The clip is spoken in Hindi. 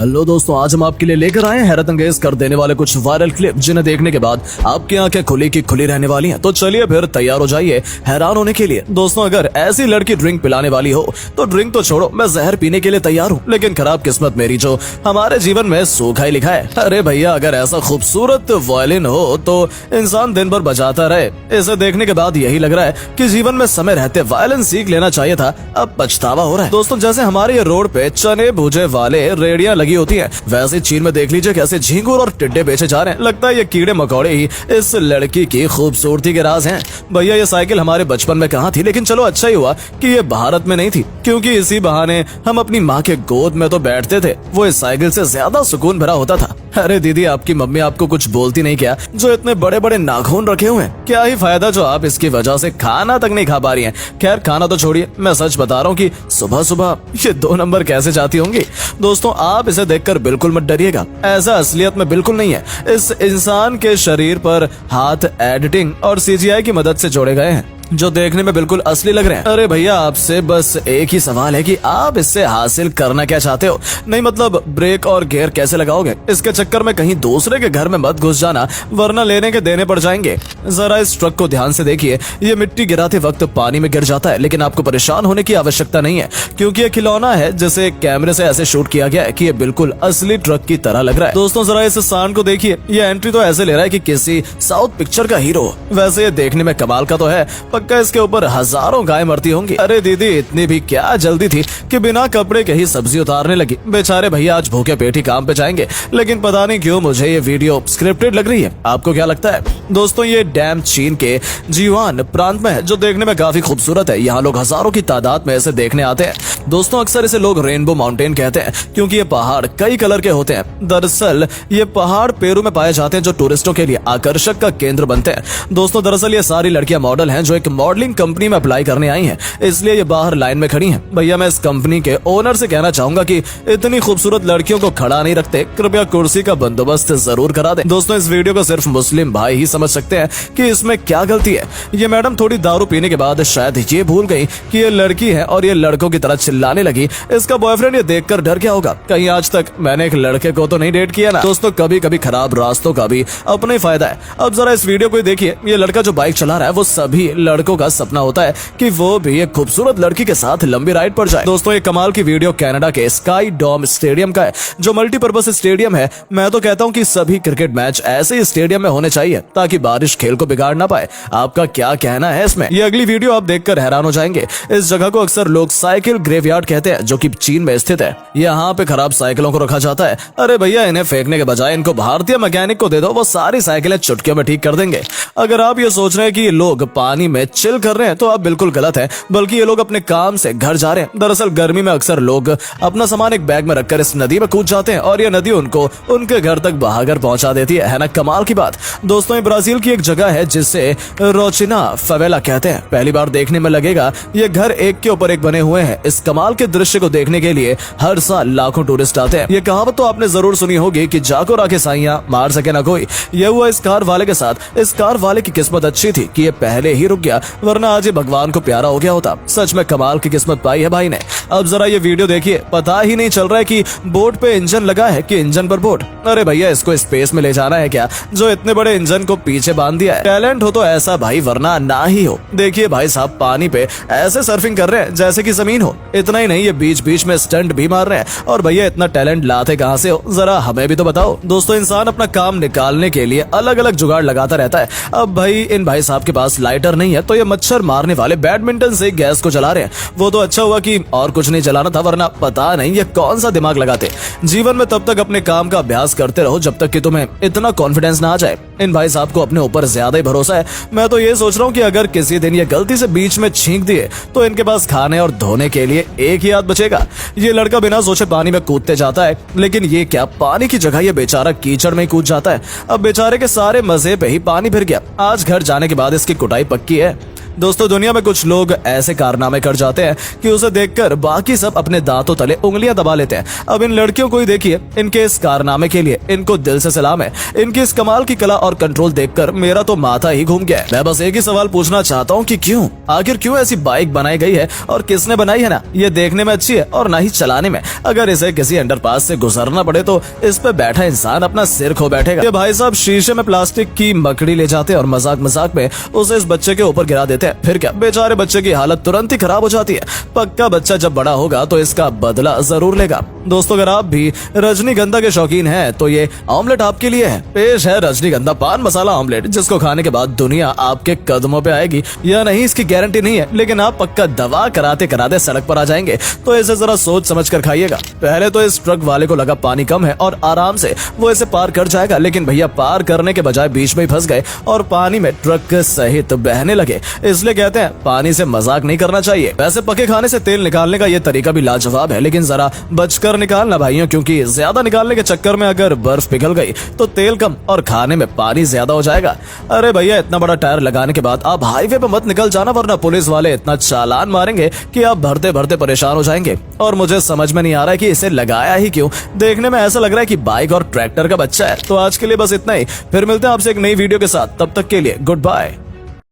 हेलो दोस्तों, आज हम आपके लिए लेकर आए हैं हैरत अंगेज कर देने वाले कुछ वायरल क्लिप, जिन्हें देखने के बाद आपकी आंखें खुली की खुली रहने वाली हैं। तो चलिए फिर तैयार हो जाइए हैरान होने के लिए। दोस्तों, अगर ऐसी लड़की ड्रिंक पिलाने वाली हो तो ड्रिंक तो छोड़ो, मैं जहर पीने के लिए तैयार हूँ। लेकिन खराब किस्मत मेरी जो हमारे जीवन में सूखा ही लिखा है। अरे भैया, अगर ऐसा खूबसूरत वायलिन हो तो इंसान दिन भर बजाता रहे। इसे देखने के बाद यही लग रहा है कि जीवन में समय रहते वायलिन सीख लेना चाहिए था। अब पछतावा हो रहा है। दोस्तों, जैसे हमारे ये रोड पे चने भूजे वाले रेडियां लगी होती हैं, वैसे चीन में देख लीजिए कैसे झींगुर और टिड्डे बेचे जा रहे हैं। लगता है ये कीड़े मकोड़े ही इस लड़की की खूबसूरती के राज हैं। भैया, ये साइकिल हमारे बचपन में कहाँ थी, लेकिन चलो अच्छा ही हुआ कि ये भारत में नहीं थी, क्योंकि इसी बहाने हम अपनी माँ के गोद में तो बैठते थे। वो इस साइकिल से ज्यादा सुकून भरा होता था। अरे दीदी, आपकी मम्मी आपको कुछ बोलती नहीं क्या, जो इतने बड़े बड़े नाखून रखे हुए हैं? क्या ही फायदा जो आप इसकी वजह से खाना तक नहीं खा पा रही हैं। खैर, खाना तो छोड़िए, मैं सच बता रहा हूँ कि सुबह सुबह ये 2 नंबर कैसे जाती होंगी। दोस्तों, आप इसे देखकर बिल्कुल मत डरिएगा, ऐसा असलियत में बिल्कुल नहीं है। इस इंसान के शरीर पर हाथ एडिटिंग और सीजीआई की मदद से जोड़े गए हैं, जो देखने में बिल्कुल असली लग रहे हैं। अरे भैया, आपसे बस एक ही सवाल है कि आप इससे हासिल करना क्या चाहते हो? नहीं मतलब ब्रेक और गियर कैसे लगाओगे? इसके चक्कर में कहीं दूसरे के घर में मत घुस जाना, वरना लेने के देने पड़ जाएंगे। जरा इस ट्रक को ध्यान से देखिए, ये मिट्टी गिराते वक्त पानी में गिर जाता है, लेकिन आपको परेशान होने की आवश्यकता नहीं है, क्योंकि ये खिलौना है जिसे कैमरे से ऐसे शूट किया गया है कि ये बिल्कुल असली ट्रक की तरह लग रहा है। दोस्तों, जरा इस सांड को देखिए, ये एंट्री तो ऐसे ले रहा है कि किसी साउथ पिक्चर का हीरो। वैसे ये देखने में कमाल का तो है, पक्का इसके ऊपर हजारों गाय मरती होंगी। अरे दीदी, इतनी भी क्या जल्दी थी कि बिना कपड़े के ही सब्जी उतारने लगी। बेचारे भैया आज भूखे पेट ही काम पे जाएंगे, लेकिन पता नहीं क्यों मुझे ये वीडियो स्क्रिप्टेड लग रही है। आपको क्या लगता है? दोस्तों, ये डैम चीन के जीवान प्रांत में है, जो देखने में काफी खूबसूरत है। यहाँ लोग हजारों की तादाद में इसे देखने आते हैं। दोस्तों, अक्सर इसे लोग रेनबो माउंटेन कहते हैं, क्योंकि ये पहाड़ कई कलर के होते हैं। दरअसल ये पहाड़ पेरू में पाए जाते हैं, जो टूरिस्टों के लिए आकर्षक का केंद्र बनते हैं। दोस्तों, दरअसल ये सारी लड़कियां मॉडल हैं, जो एक मॉडलिंग कंपनी में अप्लाई करने आई हैं, इसलिए ये बाहर लाइन में खड़ी हैं। भैया, मैं इस कंपनी के ओनर से कहना चाहूंगा कि इतनी खूबसूरत लड़कियों को खड़ा नहीं रखते, कृपया कुर्सी का बंदोबस्त जरूर करा दें। दोस्तों, इस वीडियो को सिर्फ मुस्लिम भाई ही समझ सकते हैं कि इसमें क्या गलती है। ये मैडम थोड़ी दारू पीने के बाद शायद ये भूल गई कि ये लड़की है और ये लड़कों की तरह चिल्लाने लगी। इसका बॉयफ्रेंड ये देखकर डर गया होगा, कहीं आज तक मैंने एक लड़के को तो नहीं डेट किया ना। दोस्तों, कभी कभी खराब रास्तों का भी अपना ही फायदा है। अब जरा इस वीडियो को देखिए, ये लड़का जो बाइक चला रहा है, वो सभी लड़कों का सपना होता है कि वो भी एक खूबसूरत लड़की के साथ लंबी राइड पर जाए। दोस्तों, ये कमाल की वीडियो कनाडा के स्काई डोम स्टेडियम का है, जो मल्टीपर्पज स्टेडियम है। मैं तो कहता हूँ कि सभी क्रिकेट मैच ऐसे ही स्टेडियम में होने चाहिए, ताकि बारिश खेल को बिगाड़ ना पाए। आपका क्या कहना है इसमें? ये अगली वीडियो आप देखकर हैरान हो जाएंगे। इस जगह को अक्सर लोग साइकिल ग्रेवयार्ड कहते हैं, जो कि चीन में स्थित है। यहाँ पे खराब साइकिलों को रखा जाता है। अरे भैया, इन्हें फेंकने के बजाय इनको भारतीय मैकेनिक को दे दो, वो सारी साइकिलें चुटकियों में ठीक कर देंगे। अगर आप ये सोच रहे हैं कि ये लोग पानी में चिल कर रहे हैं, तो आप बिल्कुल गलत है, बल्कि ये लोग अपने काम से घर जा रहे हैं। दरअसल गर्मी में अक्सर लोग अपना सामान एक बैग में रखकर इस नदी में कूद जाते हैं, और ये नदी उनको उनके घर तक बहाकर पहुंचा देती है ना कमाल की बात। दोस्तों, ये ब्राजील की एक जगह है जिसे रोचिना फेवेला कहते हैं। पहली बार देखने में लगेगा ये घर एक के ऊपर एक बने हुए हैं। इस कमाल के दृश्य को देखने के लिए हर साल लाखों टूरिस्ट आते हैं। ये कहावत तो आपने जरूर सुनी होगी कि जाको राखे साइयां मार सके ना कोई। ये हुआ इस कार वाले के साथ। इस कार वाले की किस्मत अच्छी थी कि ये पहले ही रुक गया, वरना आज ये भगवान को प्यारा हो गया होता। सच में कमाल की किस्मत पाई है भाई ने। अब जरा ये वीडियो देखिए, पता ही नहीं चल रहा है कि बोट पे इंजन लगा है कि इंजन पर बोट। अरे भैया, इसको स्पेस में ले जाना है क्या, जो इतने बड़े इंजन को पीछे बांध दिया है? टैलेंट हो तो ऐसा भाई, वरना ना ही हो। देखिए भाई साहब, पानी पे ऐसे सर्फिंग कर रहे हैं जैसे कि जमीन हो। इतना ही नहीं, ये बीच बीच में स्टंट भी मार रहे हैं। और भैया, इतना टैलेंट लाते कहाँ से हो, जरा हमें भी तो बताओ। दोस्तों, इंसान अपना काम निकालने के लिए अलग अलग जुगाड़ लगाता रहता है। अब भाई, इन भाई साहब के पास लाइटर नहीं है, तो ये मच्छर मारने वाले बैडमिंटन से गैस को जला रहे हैं। वो तो अच्छा हुआ कि और कुछ नहीं जलाना था, वरना पता नहीं ये कौन सा दिमाग लगाते। जीवन में तब तक अपने काम का अभ्यास करते रहो जब तक कि तुम्हें इतना कॉन्फिडेंस ना आ जाए। इन भाई साहब को अपने ऊपर ज्यादा ही भरोसा है। मैं तो ये सोच रहा हूँ कि अगर किसी दिन ये गलती से बीच में छींक दिए, तो इनके पास खाने और धोने के लिए एक ही हाथ बचेगा। ये लड़का बिना सोचे पानी में कूदते जाता है, लेकिन ये क्या, पानी की जगह ये बेचारा कीचड़ में कूद जाता है। अब बेचारे के सारे मजे पे ही पानी फिर गया। आज घर जाने के बाद इसकी कुटाई पक्की है। दोस्तों दुनिया में कुछ लोग ऐसे कारनामे कर जाते हैं कि उसे देखकर बाकी सब अपने दांतों तले उंगलियां दबा लेते हैं। अब इन लड़कियों को ही देखिए, इनके इस कारनामे के लिए इनको दिल से सलाम है। इनकी इस कमाल की कला और कंट्रोल देखकर मेरा तो माथा ही घूम गया है। मैं बस एक ही सवाल पूछना चाहता हूँ कि क्यों, आखिर क्यों ऐसी बाइक बनाई गई है और किसने बनाई है ना? ये देखने में अच्छी है और ना ही चलाने में। अगर इसे किसी अंडरपास से गुजरना पड़े तो इस पे बैठा इंसान अपना सिर खो बैठेगा। ये भाई साहब शीशे में प्लास्टिक की मकड़ी ले जाते हैं और मजाक मजाक में उसे इस बच्चे के ऊपर गिरा देते हैं। फिर क्या, बेचारे बच्चे की हालत तुरंत ही खराब हो जाती है। पक्का बच्चा जब बड़ा होगा तो इसका बदला जरूर लेगा। दोस्तों अगर आप भी रजनीगंधा के शौकीन हैं तो ये ऑमलेट आपके लिए है। पेश है रजनीगंधा पान मसाला ऑमलेट, जिसको खाने के बाद दुनिया आपके कदमों पे आएगी या नहीं इसकी गारंटी नहीं है, लेकिन आप पक्का दवा कराते कराते सड़क पर आ जाएंगे। तो इसे जरा सोच समझ कर खाइएगा। पहले तो इस ट्रक वाले को लगा पानी कम है और आराम से वो इसे पार कर जाएगा, लेकिन भैया पार करने के बजाय बीच में ही फंस गए और पानी में ट्रक सहित बहने लगे। इसलिए कहते हैं पानी से मजाक नहीं करना चाहिए। वैसे पके खाने से तेल निकालने का ये तरीका भी लाजवाब है, लेकिन जरा बचकर निकालना भाइयों, क्योंकि ज्यादा निकालने के चक्कर में अगर बर्फ पिघल गई तो तेल कम और खाने में पानी ज्यादा हो जाएगा। अरे भैया इतना बड़ा टायर लगाने के बाद आप हाईवे पे मत निकल जाना, वरना पुलिस वाले इतना चालान मारेंगे कि आप भरते भरते परेशान हो जाएंगे। और मुझे समझ में नहीं आ रहा है कि इसे लगाया ही क्यों। देखने में ऐसा लग रहा है कि बाइक और ट्रैक्टर का बच्चा है। तो आज के लिए बस इतना ही, फिर मिलते हैं आपसे एक नई वीडियो के साथ। तब तक के लिए गुड बाय।